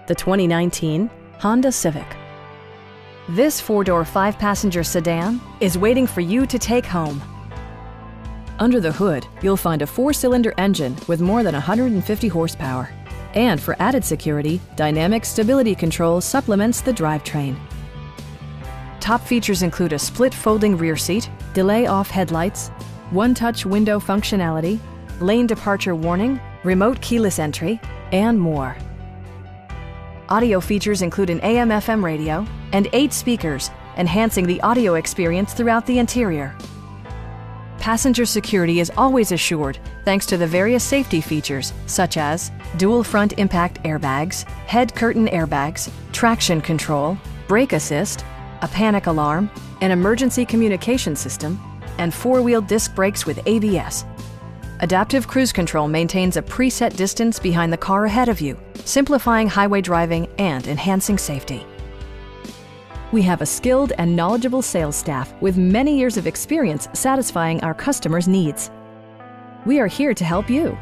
the 2019 Honda Civic. This 4-door, 5-passenger sedan is waiting for you to take home. Under the hood, you'll find a 4-cylinder engine with more than 150 horsepower. And for added security, dynamic stability control supplements the drivetrain. Top features include a split folding rear seat, delay-off headlights, one-touch window functionality, lane departure warning, remote keyless entry, and more. Audio features include an AM/FM radio and 8 speakers, enhancing the audio experience throughout the interior. Passenger security is always assured thanks to the various safety features such as dual front impact airbags, head curtain airbags, traction control, brake assist, a panic alarm, an emergency communication system, and 4-wheel disc brakes with ABS. Adaptive Cruise Control maintains a preset distance behind the car ahead of you, simplifying highway driving and enhancing safety. We have a skilled and knowledgeable sales staff with many years of experience satisfying our customers' needs. We are here to help you.